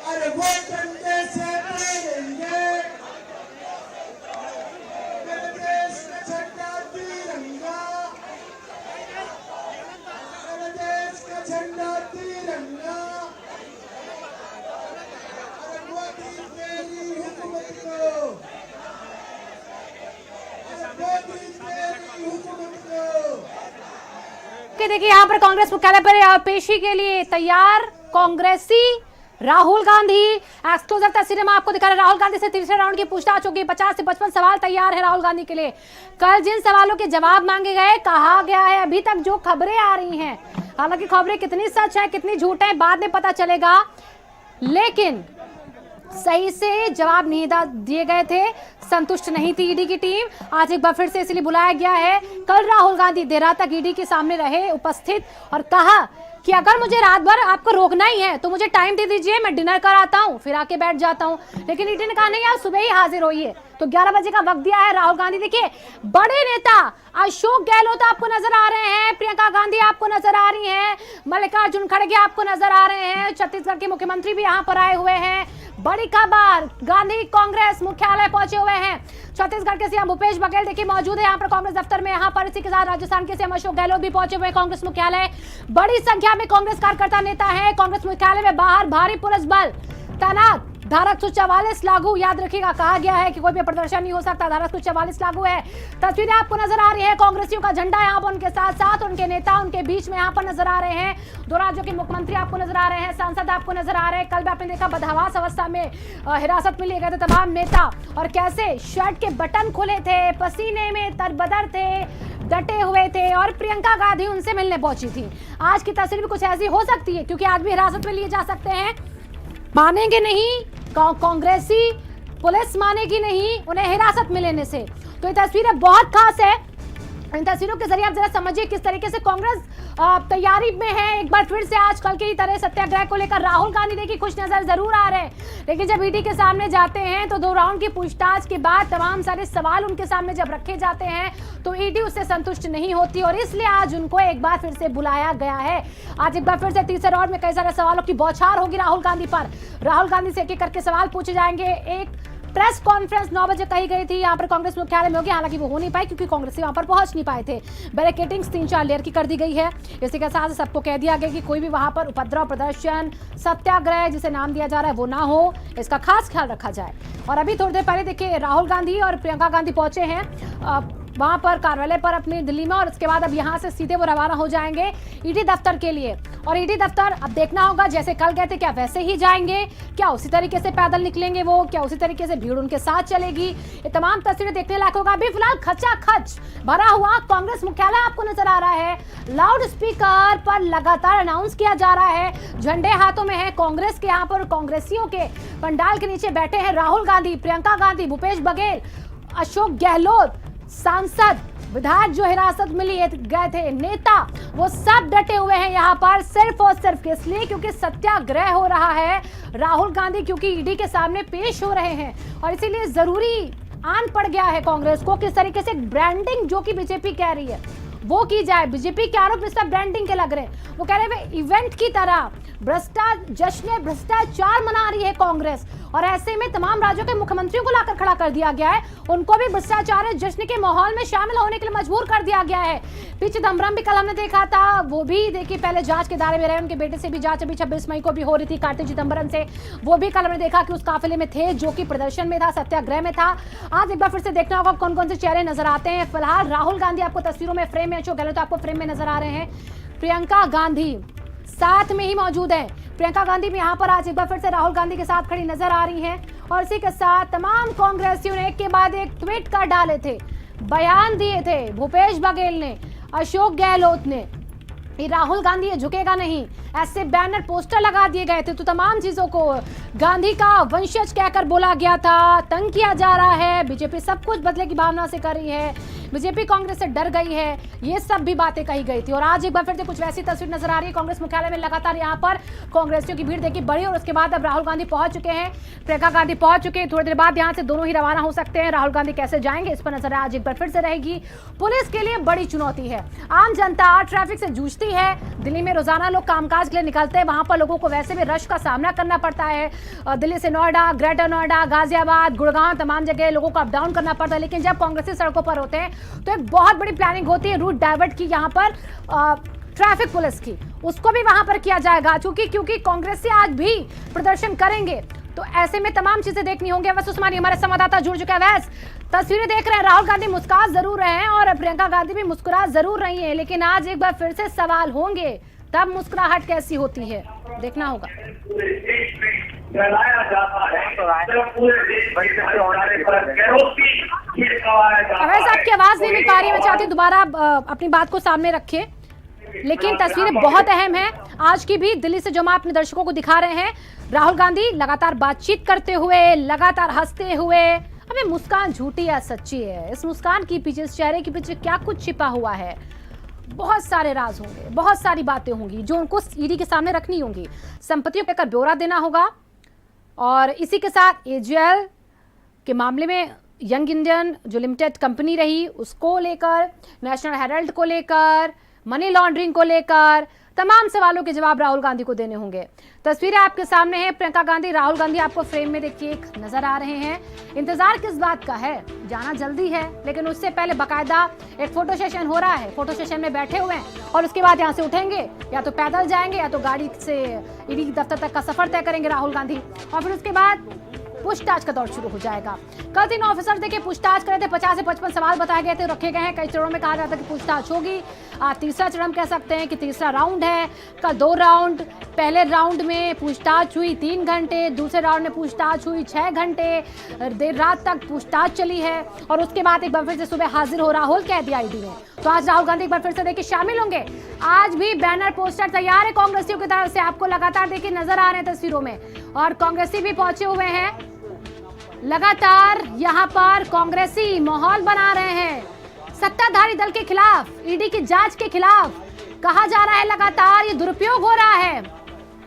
Speaker 4: अरे वो डंडे से मारेंगे, मेरे देश का झंडा तिरंगा, मेरे देश का झंडा तिरंगा, अरे मोदी तेरी हुकूमत को, अरे मोदी तेरी हुकूमत को।
Speaker 1: कि देखिए यहाँ पर कांग्रेस मुख्यालय पर पेशी के लिए तैयार कांग्रेसी राहुल गांधी। एक्सक्लूसिव तस्वीरें हम आपको दिखा रहे हैं। राहुल गांधी से तीसरे राउंड की पूछताछ होगी। 50 से 55 सवाल तैयार है राहुल गांधी के लिए। कल जिन सवालों के जवाब मांगे गए, कहा गया है अभी तक जो खबरें आ रही हैं, हालांकि खबरें कितनी सच है कितनी झूठ है बाद में पता चलेगा, लेकिन सही से जवाब नहीं दिए गए थे। संतुष्ट नहीं थी ईडी की टीम। आज एक बार फिर से इसलिए बुलाया गया है। कल राहुल गांधी देर रात तक ईडी के सामने रहे उपस्थित और कहा कि अगर मुझे रात भर आपको रोकना ही है तो मुझे टाइम दे दीजिए, मैं डिनर कर आता हूँ फिर आके बैठ जाता हूँ। लेकिन ईडी ने कहा नहीं, आप सुबह ही हाजिर होइए। तो 11 बजे का वक्त दिया है राहुल गांधी। देखिए बड़े नेता अशोक गहलोत आपको नजर आ रहे हैं, प्रियंका गांधी आपको नजर आ रही हैं, मल्लिकार्जुन खड़गे आपको नजर आ रहे हैं, छत्तीसगढ़ के मुख्यमंत्री भी यहाँ पर आए हुए हैं। बड़ी खबर, गांधी कांग्रेस मुख्यालय पहुंचे हुए हैं। छत्तीसगढ़ के सीएम भूपेश बघेल देखिए मौजूद है यहाँ पर कांग्रेस दफ्तर में। यहाँ पर इसी के साथ राजस्थान के सीएम अशोक गहलोत भी पहुंचे हुए कांग्रेस मुख्यालय। बड़ी संख्या में कांग्रेस कार्यकर्ता नेता है। कांग्रेस मुख्यालय में बाहर भारी पुलिस बल तैनात। धारा 144 लागू, याद रखिएगा कहा गया है कि कोई भी प्रदर्शन नहीं हो सकता। धारा 144 लागू है। तस्वीरें आपको नजर आ रही है, कांग्रेसियों का झंडा यहाँ पर उनके साथ साथ उनके नेता उनके बीच में यहाँ पर नजर आ रहे हैं। दो राज्यों के मुख्यमंत्री आपको नजर आ रहे हैं, सांसद आपको नजर आ रहे हैं। कल भी आपने देखा बदहवास अवस्था में हिरासत में लिए गए थे तमाम नेता और कैसे शर्ट के बटन खुले थे, पसीने में तरबदर थे, डटे हुए थे और प्रियंका गांधी उनसे मिलने पहुंची थी। आज की तस्वीर भी कुछ ऐसी हो सकती है क्योंकि आज भी हिरासत में लिए जा सकते हैं। मानेंगे नहीं, कांग्रेसी पुलिस मानेगी नहीं उन्हें हिरासत में लेने से। तो ये तस्वीरें बहुत खास है। इन तस्वीरों के जरिए आप जरा समझिए किस तरीके से कांग्रेस तैयारी में है। एक बार फिर से आज कल के ही तरह सत्याग्रह को लेकर राहुल गांधी देखिए खुश नजर जरूर आ रहे हैं, लेकिन जब ईडी के सामने जाते हैं तो 2 राउंड की पूछताछ के बाद तमाम सारे सवाल उनके सामने जब रखे जाते हैं तो ईडी उससे संतुष्ट नहीं होती और इसलिए आज उनको एक बार फिर से बुलाया गया है। आज एक बार फिर से तीसरे राउंड में कई सारे सवालों की बौछार होगी राहुल गांधी पर। राहुल गांधी से एक एक करके सवाल पूछे जाएंगे। एक प्रेस कॉन्फ्रेंस 9 बजे कही गई थी यहाँ पर कांग्रेस मुख्यालय में होगी, हालांकि वो हो नहीं पाई क्योंकि कांग्रेसी वहां पर पहुंच नहीं पाए थे। बैरिकेडिंग्स 3-4 लेयर की कर दी गई है। इसी के साथ सबको कह दिया गया कि कोई भी वहां पर उपद्रव, प्रदर्शन, सत्याग्रह जिसे नाम दिया जा रहा है वो ना हो, इसका खास ख्याल रखा जाए। और अभी थोड़ी देर पहले देखिए राहुल गांधी और प्रियंका गांधी पहुंचे हैं वहां पर कार्यालय पर अपने दिल्ली में और उसके बाद अब यहां से सीधे वो रवाना हो जाएंगे ईडी दफ्तर के लिए। और ईडी दफ्तर अब देखना होगा जैसे कल गए थे क्या वैसे ही जाएंगे, क्या उसी तरीके से पैदल निकलेंगे वो, क्या उसी तरीके से भीड़ उनके साथ चलेगी। ये तमाम तस्वीरें देखने लायक होगा। अभी फिलहाल खचाखच भरा हुआ कांग्रेस मुख्यालय आपको नजर आ रहा है। लाउड स्पीकर पर लगातार अनाउंस किया जा रहा है, झंडे हाथों में है कांग्रेस के। यहाँ पर कांग्रेसियों के पंडाल के नीचे बैठे हैं राहुल गांधी, प्रियंका गांधी, भूपेश बघेल, अशोक गहलोत, सांसद, विधायक जो हिरासत में लिए गए थे, नेता, वो सब डटे हुए हैं यहाँ पर सिर्फ और सिर्फ इसलिए क्योंकि सत्याग्रह हो रहा है। राहुल गांधी क्योंकि ईडी के सामने पेश हो रहे हैं और इसीलिए जरूरी आन पड़ गया है कांग्रेस को किस तरीके से ब्रांडिंग जो कि बीजेपी कह रही है वो की जाए। बीजेपी के आरोप इस पर ब्रांडिंग के लग रहे हैं। वो कह रहे हैं इवेंट की तरह भ्रष्टाचार मना रही है कांग्रेस और ऐसे में तमाम राज्यों के मुख्यमंत्रियों को लाकर खड़ा कर दिया गया है। उनको भी भ्रष्टाचार जश्न के माहौल में शामिल होने के लिए मजबूर कर दिया गया है। पी चिदम्बरम भी कल हमने देखा था, वो भी देखिए पहले जांच के दायरे में रहे, उनके बेटे से भी जांच अभी 26 मई को भी हो रही थी कार्ति चिदम्बरम से, वो भी कल हमने देखा कि उस काफिले में थे जो कि प्रदर्शन में था, सत्याग्रह में था। आज एक बार फिर से देखना होगा कौन कौन से चेहरे नजर आते हैं। फिलहाल राहुल गांधी आपको तस्वीरों में फ्रेम में, अशोक गहलोत आपको फ्रेम में नजर आ रहे हैं, प्रियंका गांधी साथ में ही मौजूद है। प्रियंका गांधी भी यहाँ पर आज एक बार फिर से राहुल गांधी के साथ खड़ी नजर आ रही हैं और इसी के साथ तमाम कांग्रेसियों ने एक के बाद एक ट्वीट कर डाले थे, बयान दिए थे। भूपेश बघेल ने, अशोक गहलोत ने, राहुल गांधी ये झुकेगा नहीं, ऐसे बैनर पोस्टर लगा दिए गए थे। तो तमाम चीजों को गांधी का वंशज कहकर बोला गया था, तंग किया जा रहा है, बीजेपी सब कुछ बदले की भावना से कर रही है। बीजेपी कांग्रेस से डर गई है, ये सब भी बातें कही गई थी। और आज एक बार फिर से कुछ वैसी तस्वीर नजर आ रही है। कांग्रेस मुख्यालय में लगातार यहाँ पर कांग्रेसियों की भीड़ देखी बढ़ी और उसके बाद अब राहुल गांधी पहुंच चुके हैं, प्रियंका गांधी पहुंच चुके हैं। थोड़ी देर बाद यहाँ से दोनों ही रवाना हो सकते हैं। राहुल गांधी कैसे जाएंगे इस पर नजर आज एक बार फिर से रहेगी। पुलिस के लिए बड़ी चुनौती है, आम जनता ट्रैफिक से जूझती है। दिल्ली में रोजाना लोग कामकाज के लिए निकलते हैं, वहां पर लोगों को वैसे भी रश का सामना करना पड़ता है। दिल्ली से नोएडा, ग्रेटर नोएडा, गाजियाबाद, गुड़गांव, तमाम जगह लोगों को अप डाउन करना पड़ता है। लेकिन जब कांग्रेसी सड़कों पर होते हैं तो एक बहुत बड़ी प्लानिंग होती है रूट डाइवर्ट की, यहाँ पर ट्रैफिक पुलिस की, उसको भी वहां पर किया जाएगा। क्योंकि कांग्रेसी आज भी प्रदर्शन करेंगे तो ऐसे में तमाम चीजें देखनी होंगी। अवैस उस्मानी हमारे संवाददाता जुड़ चुके हैं। अवैस, तस्वीरें देख रहे हैं, राहुल गांधी मुस्कुरा जरूर रहे हैं और प्रियंका गांधी भी मुस्कुरा जरूर रही हैं, लेकिन आज एक बार फिर से सवाल होंगे, तब मुस्कुराहट कैसी होती है देखना होगा। अवैस, आपकी आवाज नहीं मिल पा रही है, मैं चाहती हूँ दोबारा अपनी बात को सामने रखिए। लेकिन तस्वीरें बहुत अहम है आज की भी। दिल्ली से जो हम अपने दर्शकों को दिखा रहे हैं, राहुल गांधी लगातार बातचीत करते हुए, लगातार हंसते हुए। अबे मुस्कान झूठी या सच्ची है, इस मुस्कान के पीछे, इस चेहरे के पीछे क्या कुछ छिपा हुआ है? बहुत सारे राज होंगे, बहुत सारी बातें होंगी जो उनको ईडी के सामने रखनी होंगी। संपत्तियों का ब्यौरा देना होगा और इसी के साथ एजीएल के मामले में यंग इंडियन जो लिमिटेड कंपनी रही उसको लेकर, नेशनल हेराल्ड को लेकर, मनी लॉन्ड्रिंग को लेकर तमाम सवालों के जवाब राहुल गांधी को देने होंगे। तस्वीरें आपके सामने हैं, प्रियंका गांधी, राहुल गांधी आपको फ्रेम में देखिए एक नजर आ रहे हैं। इंतजार किस बात का है? जाना जल्दी है, लेकिन उससे पहले बकायदा एक फोटो सेशन हो रहा है। फोटो सेशन में बैठे हुए हैं और उसके बाद यहाँ से उठेंगे, या तो पैदल जाएंगे या तो गाड़ी से ईडी दफ्तर तक का सफर तय करेंगे राहुल गांधी। और फिर उसके बाद पूछताछ का दौर शुरू हो जाएगा। कल 3 ऑफिसर देखिए पूछताछ करे थे, 50 से 55 सवाल बताए गए थे, रखे गए हैं। कई चरणों में कहा जाता है कि पूछताछ होगी। तीसरा चरण कह सकते हैं कि तीसरा राउंड है। कल 2 राउंड, पहले राउंड में पूछताछ हुई 3 घंटे, दूसरे राउंड में पूछताछ हुई 6 घंटे, देर रात तक पूछताछ चली है और उसके बाद एक बार फिर से सुबह हाजिर हो राहुल कह दिया ईडी ने। तो आज राहुल गांधी एक बार फिर से देखिए शामिल होंगे। आज भी बैनर पोस्टर तैयार है कांग्रेसियों की तरफ से, आपको लगातार देखिए नजर आ रहे हैं तस्वीरों में। और कांग्रेसी भी पहुंचे हुए हैं, लगातार यहाँ पर कांग्रेसी माहौल बना रहे हैं सत्ताधारी दल के खिलाफ, ईडी की जांच के खिलाफ। कहा जा रहा है लगातार ये दुरुपयोग हो रहा है,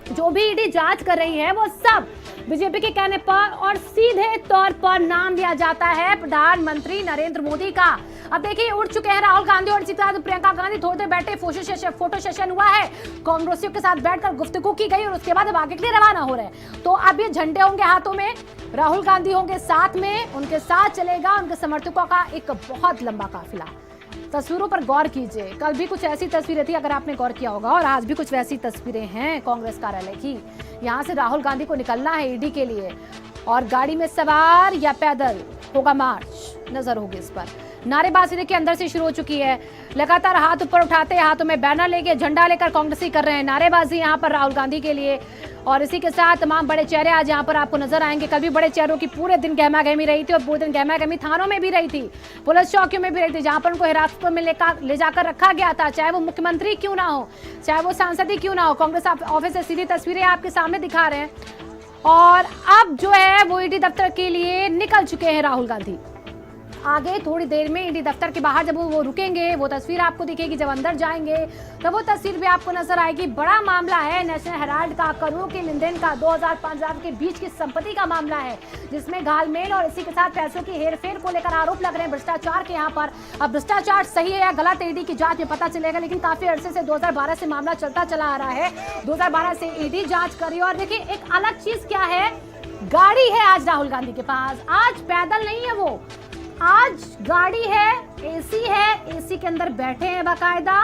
Speaker 1: जो भी ईडी जांच कर रही है वो सब बीजेपी के कहने पर और सीधे तौर पर नाम लिया जाता है प्रधानमंत्री नरेंद्र मोदी का। अब देखिए उठ चुके हैं राहुल गांधी और इसी तरह प्रियंका गांधी। थोड़ी देर बैठे फोटो सेशन हुआ है, कांग्रेसियों के साथ बैठकर गुफ्तगू की गई और उसके बाद अब आगे के लिए रवाना हो रहे हैं। तो अब ये झंडे होंगे हाथों में, राहुल गांधी होंगे साथ में, उनके साथ चलेगा उनके समर्थकों का एक बहुत लंबा काफिला। तस्वीरों पर गौर कीजिए, कल भी कुछ ऐसी तस्वीरें थी अगर आपने गौर किया होगा, और आज भी कुछ वैसी तस्वीरें हैं कांग्रेस कार्यालय की। यहाँ से राहुल गांधी को निकलना है ईडी के लिए, और गाड़ी में सवार या पैदल होगा मार्च, नजर होगी इस पर। नारेबाजी देखिए अंदर से शुरू हो चुकी है, लगातार हाथ ऊपर उठाते, हाथों में बैनर लेके, झंडा लेकर कांग्रेसी कर रहे हैं नारेबाजी यहाँ पर राहुल गांधी के लिए। और इसी के साथ तमाम बड़े चेहरे आज यहाँ पर आपको नजर आएंगे। कल भी बड़े चेहरों की पूरे दिन गहमा गहमी रही थी और पूरे दिन गहमा गहमी थानों में भी रही थी, पुलिस चौकियों में भी रही थी, जहाँ पर उनको हिरासत में ले जाकर रखा गया था, चाहे वो मुख्यमंत्री क्यों ना हो, चाहे वो सांसद ही क्यों ना हो। कांग्रेस ऑफिस से सीधी तस्वीरें आपके सामने दिखा रहे हैं। और अब जो है वो ईडी दफ्तर के लिए निकल चुके हैं राहुल गांधी। आगे थोड़ी देर में ईडी दफ्तर के बाहर जब वो रुकेंगे, वो तस्वीर आपको दिखेगी। जब अंदर जाएंगे तो वो तस्वीर भी आपको नजर आएगी। बड़ा मामला है नेशनल हेराल्ड का, करोड़ों के लेन देन का, 2000-5000 के बीच की संपत्ति का मामला है, जिसमें घालमेल और इसी के साथ पैसों की हेरफेर को लेकर आरोप लग रहे हैं भ्रष्टाचार के। यहाँ पर अब भ्रष्टाचार सही है या गलत, ईडी की जांच में पता चलेगा, लेकिन काफी अरसे से 2012 से मामला चलता चला आ रहा है। 2012 से ईडी जांच करी। और देखिए एक अलग चीज क्या है, गाड़ी है आज राहुल गांधी के पास। आज पैदल नहीं है वो, आज गाड़ी है, एसी है, एसी के अंदर बैठे हैं बाकायदा,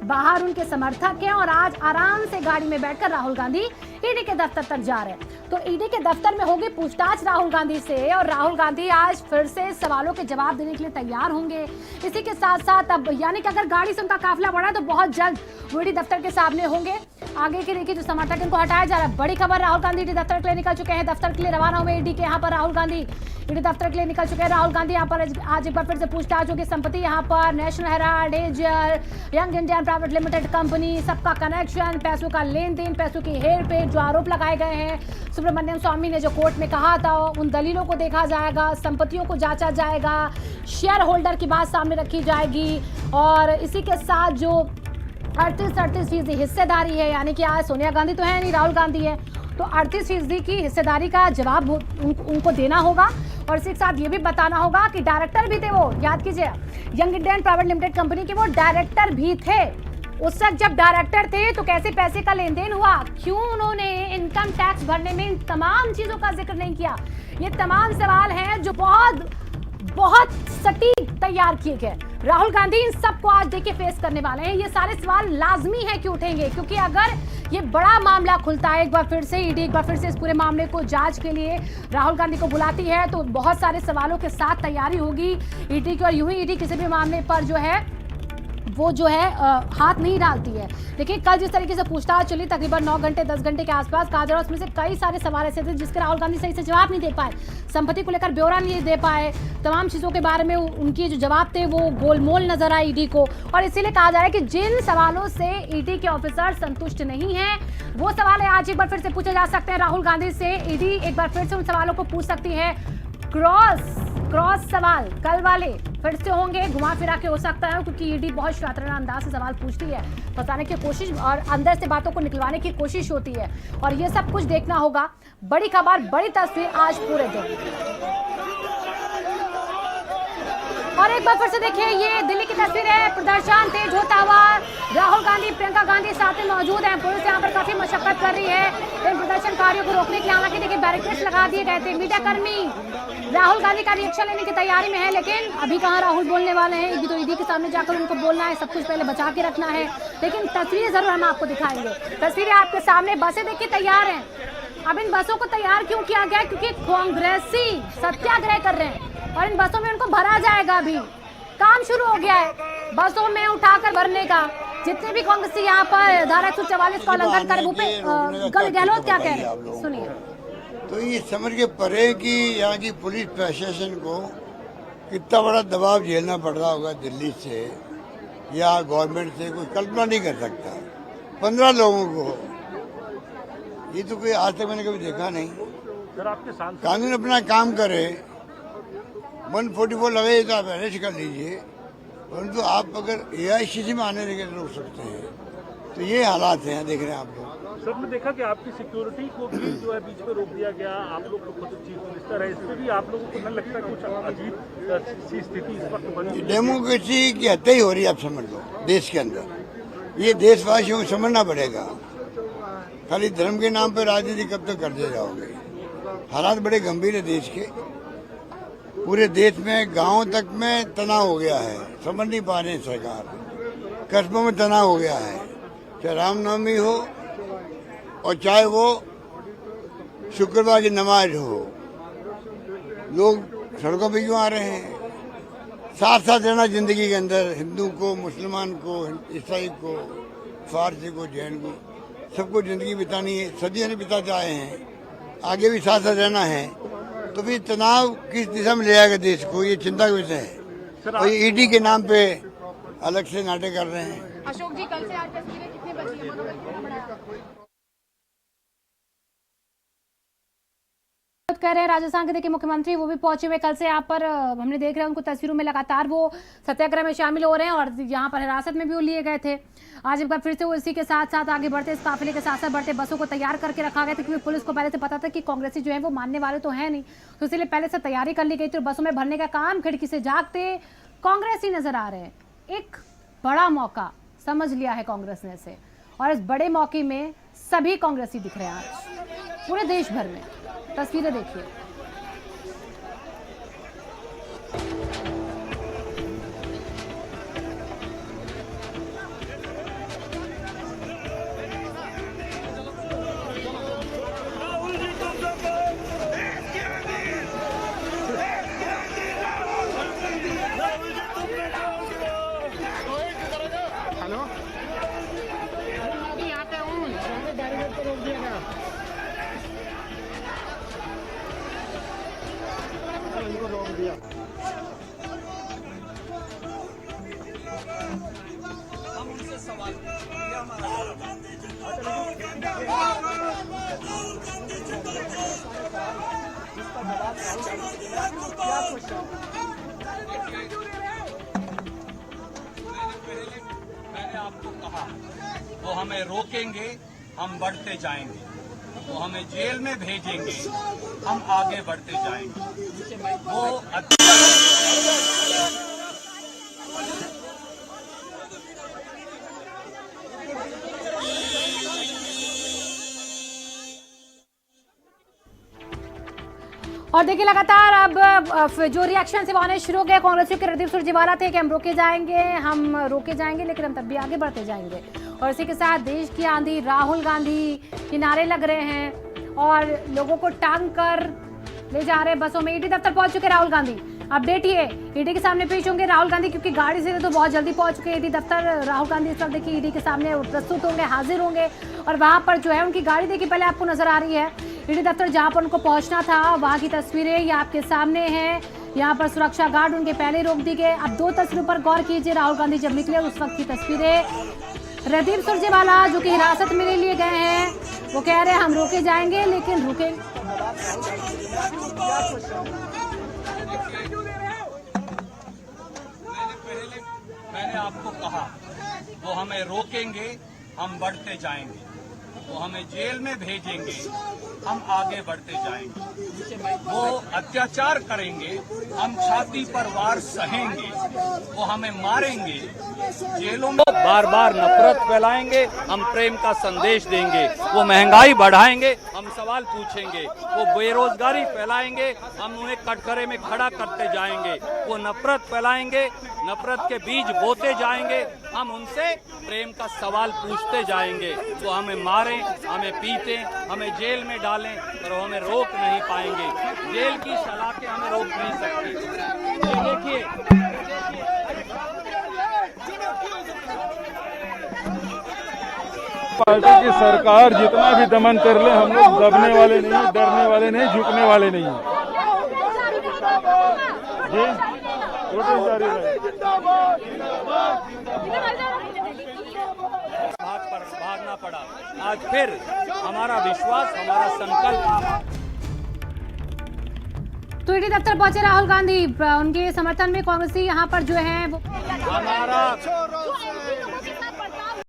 Speaker 1: बाहर उनके समर्थक हैं और आज आराम से गाड़ी में बैठकर राहुल गांधी ईडी के दफ्तर तक जा रहे हैं। तो ईडी के दफ्तर में होगी पूछताछ राहुल गांधी से और राहुल गांधी आज फिर से सवालों के जवाब देने के लिए तैयार होंगे। इसी के साथ साथ अब यानी कि अगर गाड़ी से उनका काफिला बढ़ा तो बहुत जल्द वो ईडी दफ्तर के सामने होंगे। आगे के देखिए जो समर्थक इनको हटाया जा रहा है। बड़ी खबर, राहुल गांधी ईडी दफ्तर के लिए निकल चुके हैं। दफ्तर के लिए रवाना हुए ईडी के यहाँ पर राहुल गांधी ईडी दफ्तर के लिए निकल चुके हैं। राहुल गांधी यहाँ पर आज एक बार फिर से पूछताछ होगी। संपत्ति यहाँ पर नेशनल हेराल्ड, एजियर, Young Indian Private Limited company, सबका कनेक्शन, पैसों का लेन देन, पैसों की हेर फेर, जो आरोप लगाए गए हैं सुब्रमण्यम स्वामी ने जो कोर्ट में कहा था, उन दलीलों को देखा जाएगा, संपत्तियों को जांचा जाएगा, शेयर होल्डर की बात सामने रखी जाएगी और इसी के साथ जो 38% हिस्सेदारी है, यानी कि आज सोनिया गांधी तो है नहीं, राहुल गांधी है, तो 38% की हिस्सेदारी का जवाब उनको देना होगा और इसी के साथ ये भी बताना होगा कि डायरेक्टर भी थे वो, याद कीजिए young Indian Private Limited company के वो डायरेक्टर भी थे। उस वक्त जब डायरेक्टर थे तो कैसे पैसे का लेन देन हुआ, क्यों उन्होंने इनकम टैक्स भरने में इन तमाम चीजों का जिक्र नहीं किया, ये तमाम सवाल हैं जो बहुत सटीक तैयार किए गए। राहुल गांधी इन सबको आज देखिए फेस करने वाले हैं। ये सारे सवाल लाजमी है कि उठेंगे, क्योंकि अगर ये बड़ा मामला खुलता है एक बार फिर से, ईडी एक बार फिर से इस पूरे मामले को जांच के लिए राहुल गांधी को बुलाती है, तो बहुत सारे सवालों के साथ तैयारी होगी ईडी की। और यूं ही ईडी किसी भी मामले पर जो है वो जो है हाथ नहीं डालती है। देखिए कल जिस तरीके से पूछताछ चली तकरीबन 9 घंटे 10 घंटे के आसपास कहा जा रहा है, उसमें से कई सारे सवाल ऐसे थे जिसके राहुल गांधी सही से जवाब नहीं दे पाए, संपत्ति को लेकर ब्यौरा नहीं दे पाए, तमाम चीज़ों के बारे में उनकी जो जवाब थे वो गोलमोल नजर आए ईडी को। और इसीलिए कहा जा रहा है कि जिन सवालों से ईडी के ऑफिसर संतुष्ट नहीं है वो सवाल आज एक बार फिर से पूछे जा सकते हैं राहुल गांधी से। ईडी एक बार फिर से उन सवालों को पूछ सकती है। क्रॉस सवाल कल वाले फिर से होंगे, घुमा फिरा के हो सकता है, क्योंकि ईडी बहुत शातिराना अंदाज से सवाल पूछती है, फंसाने की कोशिश और अंदर से बातों को निकलवाने की कोशिश होती है और ये सब कुछ देखना होगा। बड़ी खबर, बड़ी तस्वीर आज पूरे दिन। और एक बार फिर से देखिए ये दिल्ली की तस्वीर है, प्रदर्शन तेज होता हुआ, राहुल गांधी प्रियंका गांधी साथ में मौजूद हैं, पुलिस यहाँ पर काफी मशक्कत कर रही है इन प्रदर्शनकारियों को रोकने की। हालांकि देखिए बैरिकेड्स लगा दिए गए थे, मीडिया कर्मी राहुल गांधी का रिएक्शन लेने की तैयारी में है, लेकिन अभी कहाँ राहुल बोलने वाले हैं, अभी तो ईडी के सामने जाकर उनको बोलना है, सब कुछ पहले बचा के रखना है। लेकिन तस्वीरें जरूर हम आपको दिखाएंगे, तस्वीरें आपके सामने, बसें देखिए तैयार हैं। अब इन बसों को तैयार क्यों किया गया, क्योंकि कांग्रेसी सत्याग्रह कर रहे हैं और इन बसों में उनको भरा जाएगा। अभी काम शुरू हो गया है बसों में उठाकर भरने का। जितने भी कांग्रेसी यहाँ पर धारा 144 का उल्लंघन कर, गहलोत क्या कह रहे हैं सुनिए।
Speaker 7: तो ये समझ के परे कि यहाँ की पुलिस प्रशासन को कितना बड़ा दबाव झेलना पड़ रहा होगा दिल्ली से या गवर्नमेंट से, कोई कल्पना नहीं कर सकता। 15 लोगों को, ये तो कोई आज तक मैंने कभी देखा नहीं। कानून अपना काम करे, 144 लगे तो आप अरेस्ट कर लीजिए, परंतु आप अगर AICC में आने लगे रोक सकते हैं। तो ये हालात हैं, देख रहे हैं आप लोग।
Speaker 6: सर ने देखा कि आपकी सिक्योरिटी को भी जो है बीच में रोक दिया गया, आप लोग को खुद चीफ मिनिस्टर है, इससे भी आप लोगों को न लगता कुछ अजीब सी स्थिति इस वक्त बनी।
Speaker 7: डेमोक्रेसी की हत्या ही हो रही है, आप समझ लो देश के अंदर। ये देशवासियों को समझना पड़ेगा, खाली धर्म के नाम पर राजनीति कब तक करते जाओगे। हालात बड़े गंभीर है देश के, पूरे देश में गांव तक में तनाव हो गया है, समझ नहीं पा रहे सरकार। कस्बों में तनाव हो गया है, चाहे रामनवमी हो और चाहे वो शुक्रवार की नमाज हो, लोग सड़कों पे क्यों आ रहे हैं। साथ साथ रहना जिंदगी के अंदर, हिंदू को, मुसलमान को, ईसाई को, फारसी को, जैन को, सबको जिंदगी बितानी है, सदियों से बिताते आए हैं, आगे भी साथ साथ रहना है। तो फिर तनाव किस दिशा में ले जाएगा देश को, ये चिंता का विषय है। और ये ईडी के नाम पे अलग से नाटक कर रहे हैं।
Speaker 1: अशोक जी कल से आज तस्वीरें कितने बची कह रहे हैं राजस्थान के देखिए मुख्यमंत्री वो भी पहुंचे हुए कल से यहाँ पर, हमने देख रहे हैं उनको तस्वीरों में लगातार वो सत्याग्रह में शामिल हो रहे हैं और यहाँ पर हिरासत में भी वो लिए गए थे। आज एक बार फिर से वो इसी के साथ साथ आगे बढ़ते, इस काफिले के साथ साथ बढ़ते, बसों को तैयार करके रखा गया था, क्योंकि पुलिस को पहले से पता था कि कांग्रेसी जो है वो मानने वाले तो है नहीं, तो इसलिए पहले से तैयारी कर ली गई थी। बसों में भरने का काम खिड़की से झांकते कांग्रेसी नजर आ रहे हैं। एक बड़ा मौका समझ लिया है कांग्रेस ने इसे, और इस बड़े मौके में सभी कांग्रेसी दिख रहे हैं आज पूरे देश भर में। तस्वीरें देखिए।
Speaker 6: हम उनसे सवाल ये हमारा मैंने आपको कहा वो हमें रोकेंगे, हम बढ़ते जाएंगे। वो हमें जेल में भेजेंगे, हम आगे बढ़ते जाएंगे। वो
Speaker 1: और देखिए लगातार अब जो रिएक्शन से आने शुरू हो गए। कांग्रेस के रणदीप सुरजेवाला थे कि हम रोके जाएंगे लेकिन हम तब भी आगे बढ़ते जाएंगे। और इसी के साथ देश की आंधी राहुल गांधी के नारे लग रहे हैं और लोगों को टांग कर ले जा रहे बसों में। ईडी दफ्तर पहुंच चुके राहुल गांधी। अपडेट ये ईडी के सामने पेश होंगे राहुल गांधी, क्योंकि गाड़ी से तो बहुत जल्दी पहुंच चुके ईडी दफ्तर। राहुल गांधी इस वक्त देखिए ईडी के सामने प्रस्तुत होंगे, हाजिर होंगे और वहां पर जो है उनकी गाड़ी देखिए पहले आपको नजर आ रही है। ईडी दफ्तर जहां पर उनको पहुंचना था वहां की तस्वीरें ये आपके सामने हैं। यहाँ पर सुरक्षा गार्ड उनके पहले रोक दी गए। अब 2 तस्वीरों पर गौर कीजिए। राहुल गांधी जब निकले उस वक्त की तस्वीरें। रणदीप सुरजेवाला जो कि हिरासत में ले लिए गए हैं वो कह रहे हैं हम रोके जाएंगे लेकिन रुकेंगे।
Speaker 6: मैंने आपको कहा वो हमें रोकेंगे, हम बढ़ते जाएंगे। वो हमें जेल में भेजेंगे, हम आगे बढ़ते जाएंगे। वो अत्याचार करेंगे, हम छाती पर वार सहेंगे। वो हमें मारेंगे, जेलों में बार बार नफरत फैलाएंगे, हम प्रेम का संदेश देंगे। वो महंगाई बढ़ाएंगे, हम सवाल पूछेंगे। वो बेरोजगारी फैलाएंगे, हम उन्हें कटघरे में खड़ा करते जाएंगे। वो नफरत फैलाएंगे, नफरत के बीज बोते जाएंगे, हम उनसे प्रेम का सवाल पूछते जाएंगे। वो हमें मारें, हमें पीटें, हमें जेल में डालें, पर हमें रोक नहीं पाएंगे। जेल की सलाखें हमें रोक नहीं सकती। ये देखिए
Speaker 8: पार्टी की सरकार जितना भी दमन कर ले, हम लोग दबने वाले नहीं, डरने वाले नहीं, झुकने वाले नहीं। जी नोटिस जारी है।
Speaker 6: भागना पड़ा। आज फिर हमारा विश्वास, हमारा संकल्प।
Speaker 1: तो ईडी दफ्तर पहुंचे राहुल गांधी। उनके समर्थन में कांग्रेसी यहाँ पर जो है वो
Speaker 6: हमारा